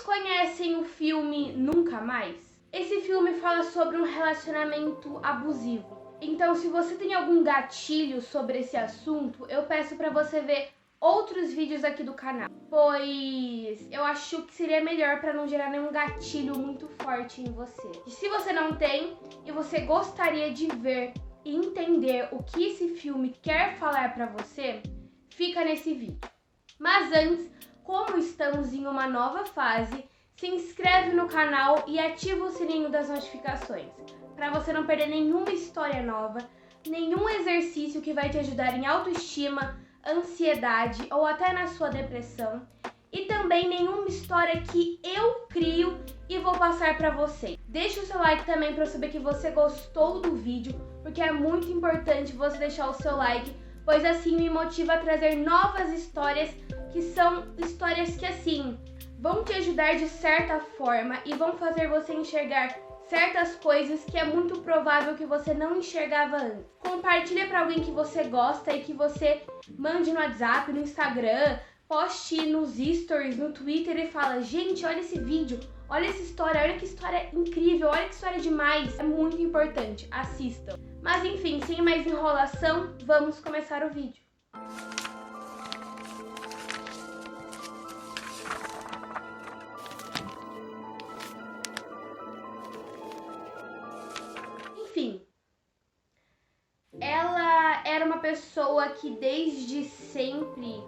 conhecem o filme Nunca Mais? Esse filme fala sobre um relacionamento abusivo. Então, se você tem algum gatilho sobre esse assunto, eu peço pra você ver outros vídeos aqui do canal, pois eu acho que seria melhor para não gerar nenhum gatilho muito forte em você. E se você não tem e você gostaria de ver e entender o que esse filme quer falar para você, fica nesse vídeo. Mas antes, como estamos em uma nova fase, se inscreve no canal e ativa o sininho das notificações, para você não perder nenhuma história nova, nenhum exercício que vai te ajudar em autoestima, ansiedade ou até na sua depressão, e também nenhuma história que eu crio e vou passar para você. Deixa o seu like também para eu saber que você gostou do vídeo, porque é muito importante você deixar o seu like, pois assim me motiva a trazer novas histórias, que são histórias que assim vão te ajudar de certa forma e vão fazer você enxergar certas coisas que é muito provável que você não enxergava antes. Compartilha para alguém que você gosta e que você mande no WhatsApp, no Instagram, poste nos stories, no Twitter e fala: gente, olha esse vídeo, olha essa história, olha que história incrível, olha que história demais. É muito importante, assistam. Mas enfim, sem mais enrolação, vamos começar o vídeo. Enfim, ela era uma pessoa que desde sempre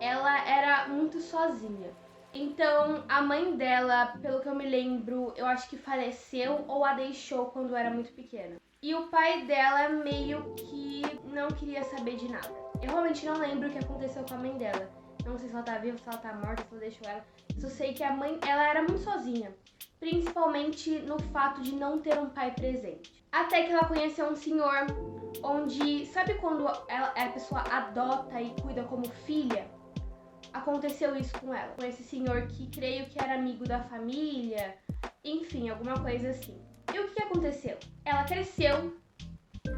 ela era muito sozinha. Então a mãe dela, pelo que eu me lembro, eu acho que faleceu ou a deixou quando era muito pequena. E o pai dela meio que não queria saber de nada. Eu realmente não lembro o que aconteceu com a mãe dela. Não sei se ela tá viva, se ela tá morta, se ela deixou ela. Só sei que a mãe, ela era muito sozinha. Principalmente no fato de não ter um pai presente. Até que ela conheceu um senhor onde, sabe quando a pessoa adota e cuida como filha? Aconteceu isso com ela, com esse senhor que creio que era amigo da família, enfim, alguma coisa assim. E o que aconteceu? Ela cresceu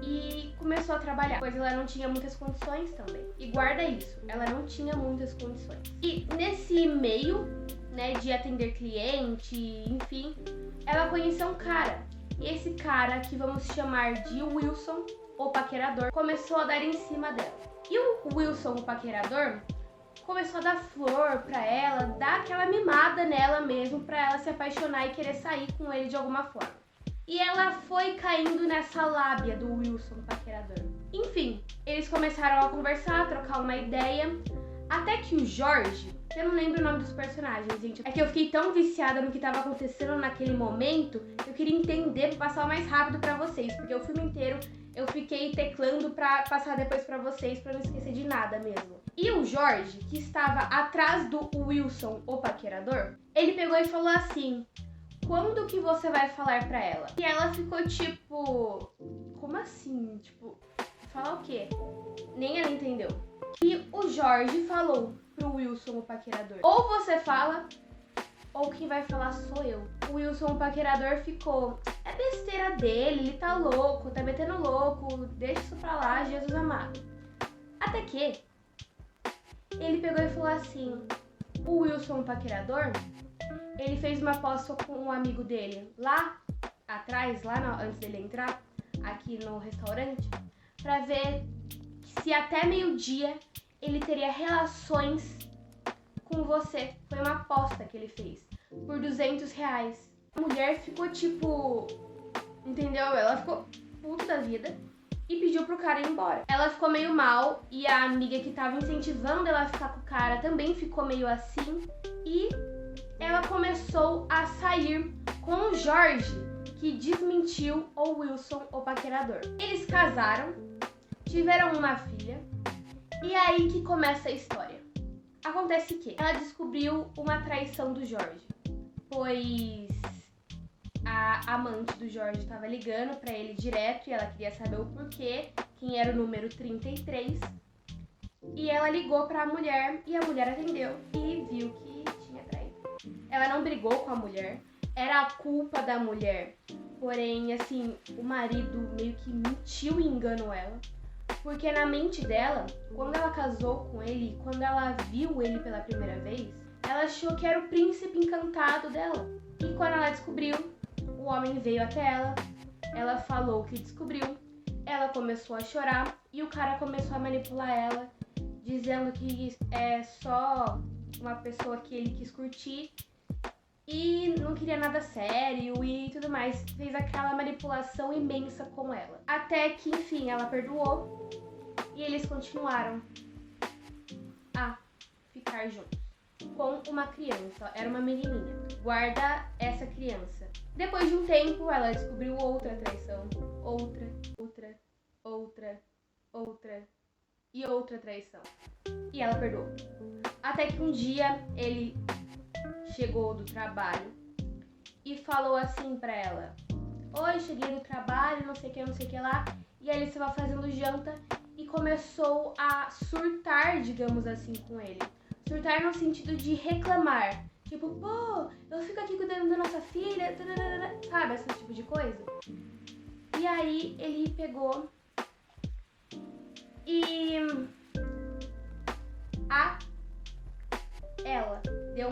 e começou a trabalhar, pois ela não tinha muitas condições também. E guarda isso, ela não tinha muitas condições. E nesse meio, né, de atender cliente, enfim, ela conheceu um cara. E esse cara, que vamos chamar de Wilson, o paquerador, começou a dar em cima dela. E o Wilson, o paquerador, começou a dar flor pra ela, dar aquela mimada nela mesmo, pra ela se apaixonar e querer sair com ele de alguma forma. E ela foi caindo nessa lábia do Wilson, o paquerador. Enfim, eles começaram a conversar, a trocar uma ideia, até que o Jorge, eu não lembro o nome dos personagens, gente, é que eu fiquei tão viciada no que estava acontecendo naquele momento, eu queria entender pra passar o mais rápido pra vocês, porque o filme inteiro eu fiquei teclando pra passar depois pra vocês, pra não esquecer de nada mesmo. E o Jorge, que estava atrás do Wilson, o paquerador, ele pegou e falou assim: quando que você vai falar pra ela? E ela ficou tipo, como assim? Tipo, falar o quê? Nem ela entendeu. E o Jorge falou pro Wilson, o paquerador: ou você fala, ou quem vai falar sou eu. O Wilson, o paquerador, ficou: é besteira dele, ele tá louco, tá metendo louco, deixa isso pra lá, Jesus amado. Até que ele pegou e falou assim: o Wilson, o paquerador, ele fez uma aposta com um amigo dele lá atrás, antes dele entrar aqui no restaurante, pra ver se até meio-dia ele teria relações com você. Foi uma aposta que ele fez por R$200. A mulher ficou tipo, entendeu? Ela ficou puta da vida e pediu pro cara ir embora. Ela ficou meio mal e a amiga que tava incentivando ela a ficar com o cara também ficou meio assim, e ela começou a sair com o Jorge, que desmentiu o Wilson, o paquerador. Eles casaram, tiveram uma filha, e aí que começa a história. Acontece que ela descobriu uma traição do Jorge, pois a amante do Jorge estava ligando pra ele direto e ela queria saber o porquê, quem era o número 33. E ela ligou pra mulher e a mulher atendeu e viu que tinha traído. Ela não brigou com a mulher, era a culpa da mulher. Porém, assim, o marido meio que mentiu e enganou ela. Porque na mente dela, quando ela casou com ele, quando ela viu ele pela primeira vez, ela achou que era o príncipe encantado dela. E quando ela descobriu, o homem veio até ela falou o que descobriu, ela começou a chorar e o cara começou a manipular ela, dizendo que é só uma pessoa que ele quis curtir e não queria nada sério e tudo mais. Fez aquela manipulação imensa com ela. Até que, enfim, ela perdoou e eles continuaram a ficar juntos. Com uma criança, era uma menininha. Guarda essa criança. Depois de um tempo, ela descobriu outra traição. Outra e outra traição. E ela perdoou. Até que um dia ele chegou do trabalho e falou assim pra ela: oi, cheguei do trabalho, não sei o que lá. E aí ele estava fazendo janta e começou a surtar, digamos assim, com ele. Surtar no sentido de reclamar. Tipo, pô, eu fico aqui cuidando da nossa filha, sabe, esse tipo de coisa. E aí ele pegou e ela deu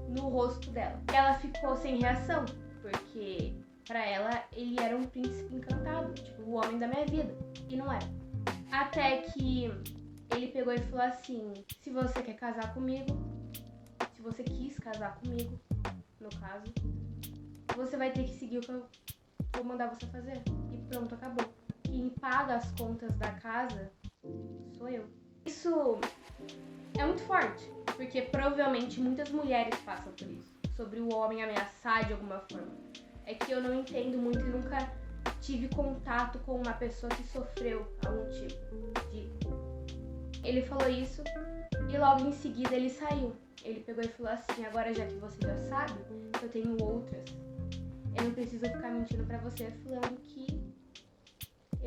no rosto dela. Ela ficou sem reação, porque pra ela ele era um príncipe encantado, tipo, o homem da minha vida. E não era. Até que ele pegou e falou assim: se você quer casar comigo, se você quis casar comigo, no caso, você vai ter que seguir o que eu vou mandar você fazer. E pronto, acabou. Quem paga as contas da casa sou eu. Isso é muito forte, porque provavelmente muitas mulheres passam por isso. Sobre o homem ameaçar de alguma forma. É que eu não entendo muito e nunca tive contato com uma pessoa que sofreu algum tipo de... Ele falou isso e logo em seguida ele saiu. Ele pegou e falou assim: agora já que você já sabe, eu tenho outras. Eu não preciso ficar mentindo pra você falando que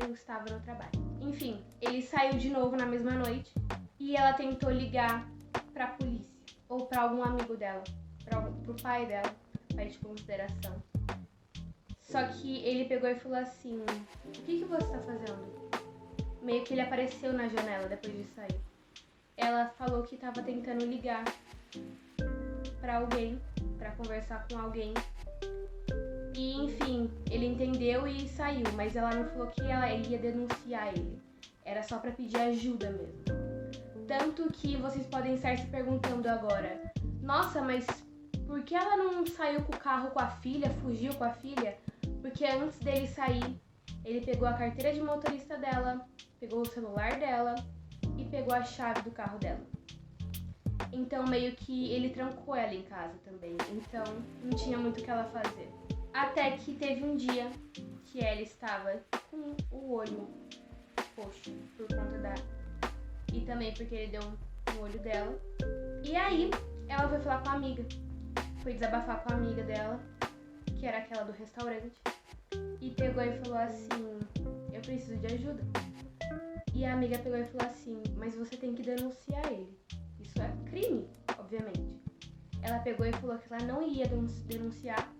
eu estava no trabalho. Enfim, ele saiu de novo na mesma noite e ela tentou ligar pra polícia ou pra algum amigo dela, pro pai dela, pai de consideração. Só que ele pegou e falou assim: o que você tá fazendo? Meio que ele apareceu na janela depois de sair. Ela falou que tava tentando ligar pra alguém, pra conversar com alguém. E enfim, ele entendeu e saiu, mas ela não falou que ela ia denunciar ele. Era só pra pedir ajuda mesmo. Tanto que vocês podem estar se perguntando agora: nossa, mas por que ela não saiu com o carro com a filha, fugiu com a filha? Porque antes dele sair, ele pegou a carteira de motorista dela, pegou o celular dela e pegou a chave do carro dela. Então meio que ele trancou ela em casa também, então não tinha muito o que ela fazer. Até que teve um dia que ela estava com o olho roxo por conta da... E também porque ele deu no olho dela. E aí ela foi falar com a amiga, foi desabafar com a amiga dela, que era aquela do restaurante. E pegou e falou assim: eu preciso de ajuda. E a amiga pegou e falou assim: mas você tem que denunciar ele. Isso é crime, obviamente. Ela pegou e falou que ela não ia denunciar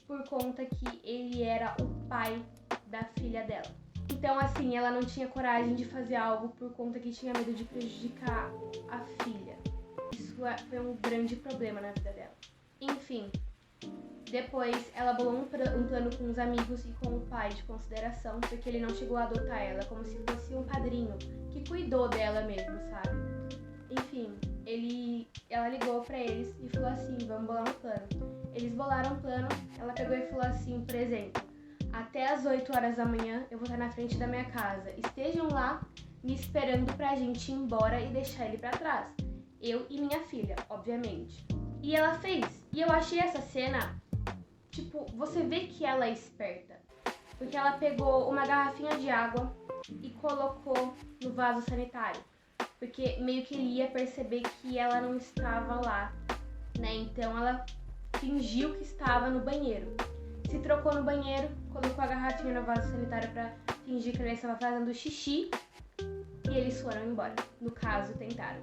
por conta que ele era o pai da filha dela. Então, assim, ela não tinha coragem de fazer algo por conta que tinha medo de prejudicar a filha. Isso foi um grande problema na vida dela. Enfim, depois ela bolou um plano com os amigos e com o pai de consideração, porque ele não chegou a adotar ela, como se fosse um padrinho que cuidou dela mesmo, sabe? Enfim, ela ligou pra eles e falou assim: vamos bolar um plano. Eles bolaram um plano, ela pegou e falou assim, por exemplo: até as 8 horas da manhã eu vou estar na frente da minha casa. Estejam lá me esperando pra gente ir embora e deixar ele pra trás. Eu e minha filha, obviamente. E ela fez. E eu achei essa cena, tipo, você vê que ela é esperta. Porque ela pegou uma garrafinha de água e colocou no vaso sanitário. Porque meio que ele ia perceber que ela não estava lá, né? Então ela fingiu que estava no banheiro. Se trocou no banheiro, colocou a garrafinha no vaso sanitário pra fingir que ela estava fazendo xixi. E eles foram embora. No caso, tentaram.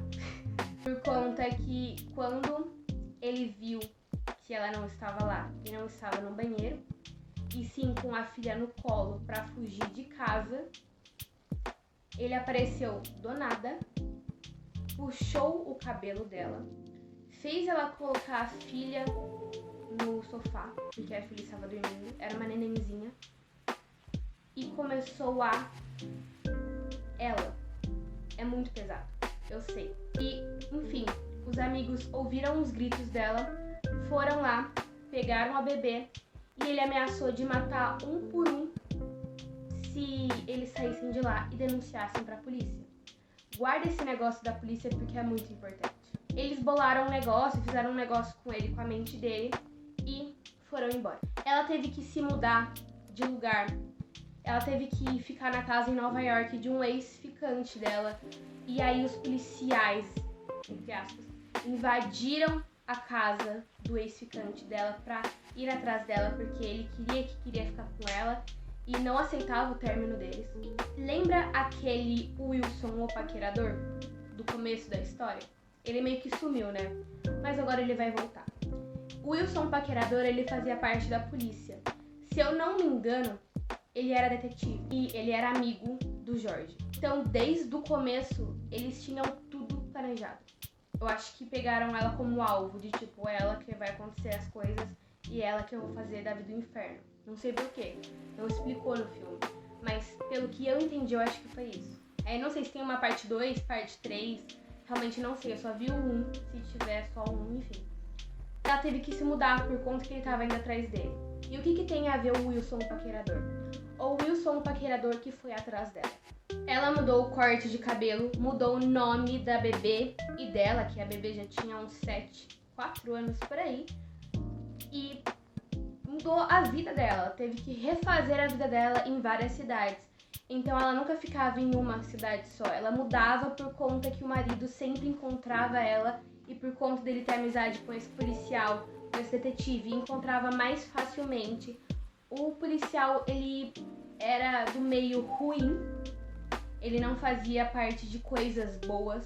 Por conta que quando ele viu que ela não estava lá e não estava no banheiro, e sim com a filha no colo pra fugir de casa, ele apareceu do nada, puxou o cabelo dela, fez ela colocar a filha no sofá, porque a filha estava dormindo, era uma nenenzinha, e começou a... Ela. É muito pesado, eu sei. E, enfim, os amigos ouviram os gritos dela, foram lá, pegaram a bebê, e ele ameaçou de matar um por um se eles saíssem de lá e denunciassem pra polícia. Guarda esse negócio da polícia porque é muito importante. Eles bolaram um negócio, fizeram um negócio com ele, com a mente dele, e foram embora. Ela teve que se mudar de lugar. Ela teve que ficar na casa em Nova York de um ex-ficante dela. E aí os policiais, entre aspas, invadiram a casa do ex-ficante dela pra ir atrás dela, porque ele queria ficar com ela e não aceitava o término deles. Lembra aquele Wilson, o paquerador, do começo da história? Ele meio que sumiu, né? Mas agora ele vai voltar. O Wilson, o paquerador, ele fazia parte da polícia. Se eu não me engano, ele era detetive e ele era amigo do Jorge. Então, desde o começo, eles tinham tudo planejado. Eu acho que pegaram ela como alvo, de tipo, ela que vai acontecer as coisas e ela que eu vou fazer da vida do inferno. Não sei porquê, não explicou no filme, mas pelo que eu entendi, eu acho que foi isso. Aí não sei se tem uma parte 2, parte 3, realmente não sei, eu só vi o 1, se tiver só um, enfim. Ela teve que se mudar por conta que ele tava indo atrás dele. E o que tem a ver o Wilson, o paquerador? Ou o Wilson, o paquerador, que foi atrás dela. Ela mudou o corte de cabelo, mudou o nome da bebê e dela, que a bebê já tinha uns 4 anos por aí, e mudou a vida dela. Ela teve que refazer a vida dela em várias cidades. Então ela nunca ficava em uma cidade só. Ela mudava por conta que o marido sempre encontrava ela e por conta dele ter amizade com esse policial, com esse detetive, encontrava mais facilmente. O policial, ele era do meio ruim, ele não fazia parte de coisas boas,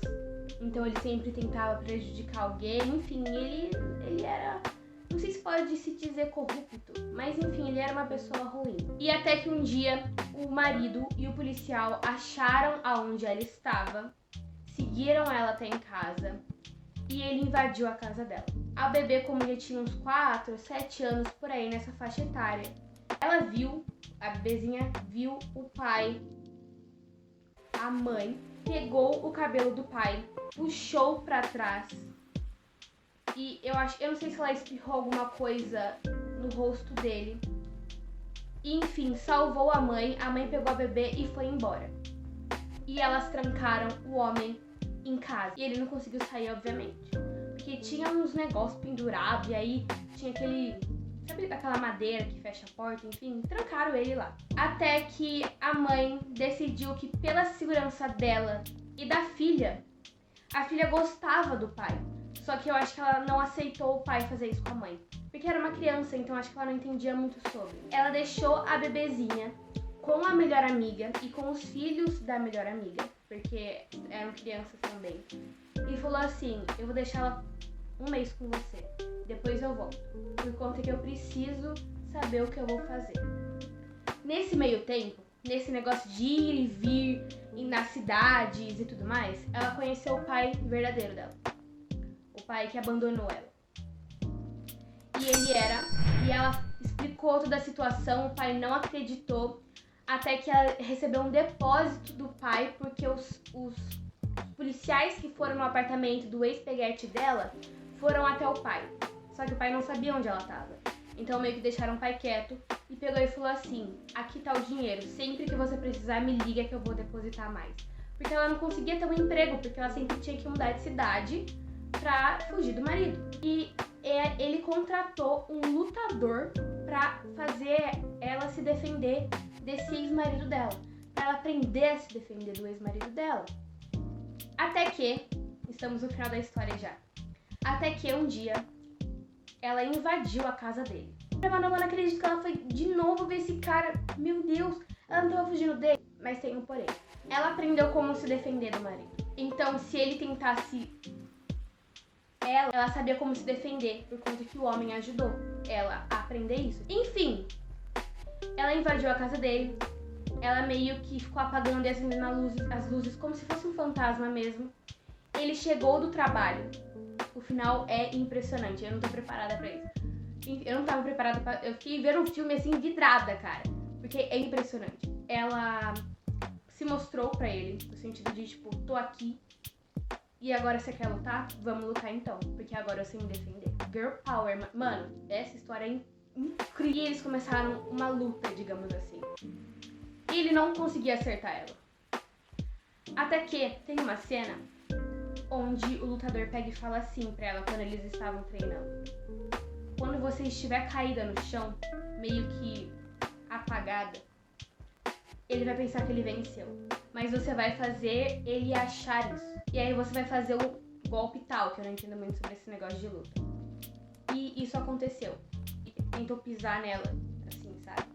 então ele sempre tentava prejudicar alguém, enfim, ele era, não sei se pode se dizer corrupto, mas enfim, ele era uma pessoa ruim. E até que um dia o marido e o policial acharam aonde ela estava, seguiram ela até em casa e ele invadiu a casa dela. A bebê, como já tinha uns 4, 7 anos por aí nessa faixa etária, ela viu, a bebezinha viu o pai, a mãe, pegou o cabelo do pai, puxou pra trás e eu não sei se ela espirrou alguma coisa no rosto dele. E, enfim, salvou a mãe pegou a bebê e foi embora. E elas trancaram o homem em casa. E ele não conseguiu sair, obviamente, porque tinha uns negócios pendurados e aí tinha sabe aquela madeira que fecha a porta? Enfim, trancaram ele lá. Até que a mãe decidiu que pela segurança dela e da filha, a filha gostava do pai. Só que eu acho que ela não aceitou o pai fazer isso com a mãe. Porque era uma criança, então acho que ela não entendia muito sobre. Ela deixou a bebezinha com a melhor amiga e com os filhos da melhor amiga, porque eram crianças também. E falou assim, eu vou deixar ela 1 mês com você, depois eu volto, por conta que eu preciso saber o que eu vou fazer. Nesse meio tempo, nesse negócio de ir e vir nas cidades e tudo mais, ela conheceu o pai verdadeiro dela. O pai que abandonou ela. E ela explicou toda a situação, o pai não acreditou, até que ela recebeu um depósito do pai, porque os policiais que foram no apartamento do ex-peguete dela foram até o pai. Só que o pai não sabia onde ela estava. Então meio que deixaram o pai quieto e pegou e falou assim, aqui tá o dinheiro, sempre que você precisar me liga que eu vou depositar mais. Porque ela não conseguia ter um emprego, porque ela sempre tinha que mudar de cidade pra fugir do marido. E ele contratou um lutador pra fazer ela se defender desse ex-marido dela. Pra ela aprender a se defender do ex-marido dela. Até que, estamos no final da história já. Até que um dia, ela invadiu a casa dele. Eu não acredito que ela foi de novo ver esse cara. Meu Deus, ela não tava fugindo dele. Mas tem um porém. Ela aprendeu como se defender do marido. Então, se ele tentasse ela sabia como se defender, por conta que o homem ajudou ela a aprender isso. Enfim, ela invadiu a casa dele, ela meio que ficou apagando e acendendo as luzes como se fosse um fantasma mesmo. Ele chegou do trabalho, O final é impressionante, eu não tô preparada pra isso. Eu não tava preparada pra... Eu fiquei vendo um filme assim, vidrada, cara. Porque é impressionante. Ela se mostrou pra ele, no sentido de, tipo, tô aqui. E agora você quer lutar? Vamos lutar então. Porque agora eu sei me defender. Girl power. Mano, essa história é incrível. E eles começaram uma luta, digamos assim. E ele não conseguia acertar ela. Até que tem uma cena onde o lutador pega e fala assim pra ela quando eles estavam treinando. Quando você estiver caída no chão, meio que apagada, ele vai pensar que ele venceu. Mas você vai fazer ele achar isso. E aí você vai fazer o golpe tal, que eu não entendo muito sobre esse negócio de luta. E isso aconteceu. E tentou pisar nela, assim, sabe?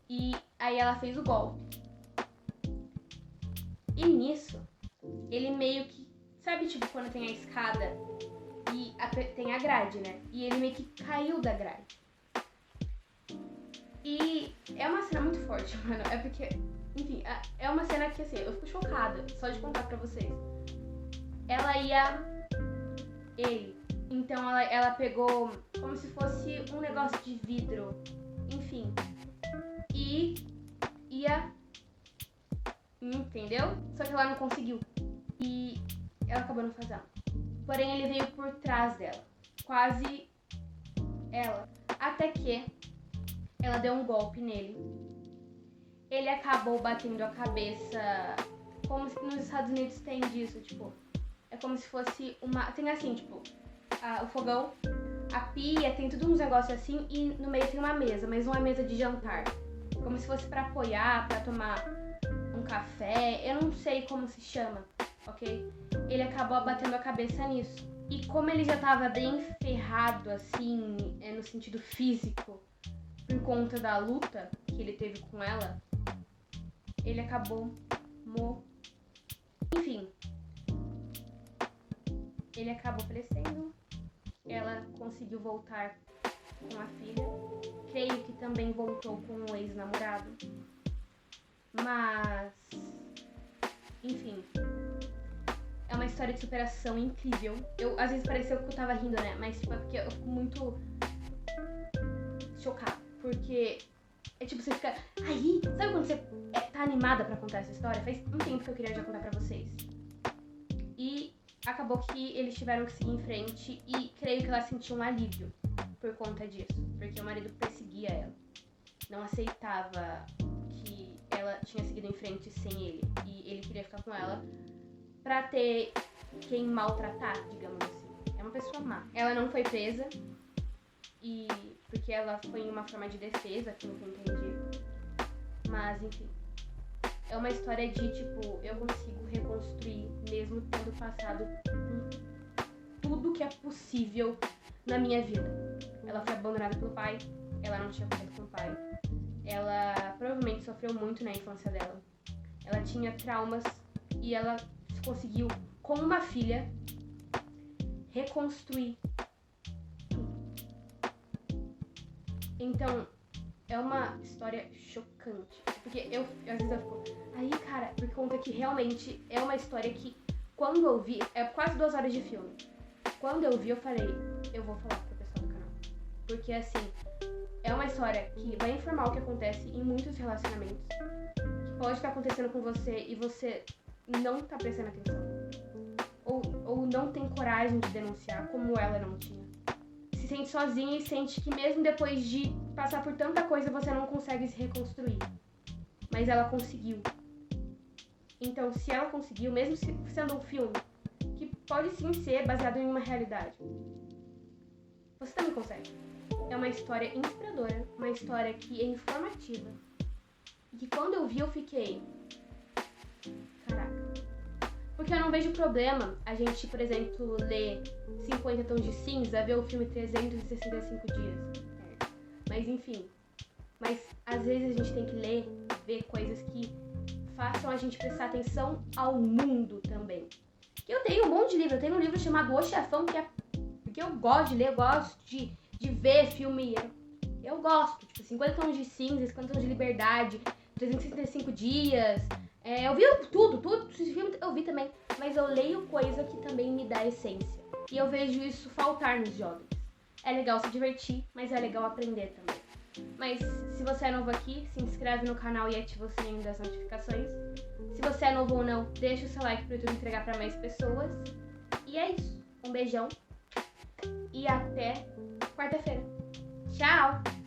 E aí ela fez o golpe. E nisso, ele meio que... Sabe, tipo, quando tem a escada e tem a grade, né? E ele meio que caiu da grade. E é uma cena muito forte, mano. É porque, enfim, é uma cena que, assim, eu fico chocada só de contar pra vocês. Ela ia... Ele. Então ela pegou como se fosse um negócio de vidro. Enfim. E ia... Entendeu? Só que ela não conseguiu. E ela acabou não fazendo. Porém, ele veio por trás dela. Quase ela. Até que ela deu um golpe nele. Ele acabou batendo a cabeça, como se nos Estados Unidos tem disso, tipo, é como se fosse uma... Tem assim, tipo, o fogão, a pia, tem tudo uns negócios assim, e no meio tem uma mesa, mas não é mesa de jantar. Como se fosse pra apoiar, pra tomar um café, eu não sei como se chama, ok? Ele acabou batendo a cabeça nisso. E como ele já tava bem ferrado, assim, no sentido físico, por conta da luta que ele teve com ela, ele acabou Enfim, ele acabou falecendo. Ela conseguiu voltar com a filha. Creio que também voltou com o ex-namorado. Mas, enfim, é uma história de superação incrível. Às vezes pareceu que eu tava rindo, né? Mas tipo, é porque eu fico muito chocada. Porque é tipo, você fica... Aí, sabe quando você tá animada pra contar essa história? Faz um tempo que eu queria já contar pra vocês. E acabou que eles tiveram que seguir em frente. E creio que ela sentiu um alívio por conta disso. Porque o marido perseguia ela. Não aceitava que ela tinha seguido em frente sem ele. E ele queria ficar com ela pra ter quem maltratar, digamos assim. É uma pessoa má. Ela não foi presa. E... porque ela foi em uma forma de defesa, pelo que eu entendi. Mas, enfim. É uma história de, tipo, eu consigo reconstruir, mesmo tendo passado por tudo que é possível na minha vida. Ela foi abandonada pelo pai, ela não tinha contato com o pai. Ela provavelmente sofreu muito na infância dela. Ela tinha traumas e ela conseguiu, com uma filha, reconstruir. Então, é uma história chocante. Porque às vezes eu fico... Aí, cara, por conta que realmente é uma história que, quando eu vi... É quase 2 horas de filme. Quando eu vi, eu falei... Eu vou falar pro pessoal do canal. Porque, assim... É uma história que vai informar o que acontece em muitos relacionamentos. Que pode estar acontecendo com você e você não tá prestando atenção. Ou não tem coragem de denunciar, como ela não tinha. Se sente sozinha e sente que mesmo depois de passar por tanta coisa, você não consegue se reconstruir. Mas ela conseguiu. Então, se ela conseguiu, mesmo sendo um filme, que pode sim ser baseado em uma realidade, você também consegue. É uma história inspiradora, uma história que é informativa. E que quando eu vi, eu fiquei... Caraca. Porque eu não vejo problema a gente, por exemplo, ler 50 Tons de Cinza, ver o filme 365 dias. Mas enfim. Mas às vezes a gente tem que ler, ver coisas que façam a gente prestar atenção ao mundo também. Eu tenho um monte de livro. Eu tenho um livro chamado O Chefão, que é... Porque eu gosto de ler, eu gosto de ver filme. Eu gosto. Tipo, 50 Tons de Cinza, 50 Tons de Liberdade, 365 dias... eu vi tudo esse filme eu vi também, mas eu leio coisa que também me dá essência. E eu vejo isso faltar nos jovens. É legal se divertir, mas é legal aprender também. Mas se você é novo aqui, se inscreve no canal e ativa o sininho das notificações. Se você é novo ou não, deixa o seu like pro YouTube entregar para mais pessoas. E é isso. Um beijão e até quarta-feira. Tchau!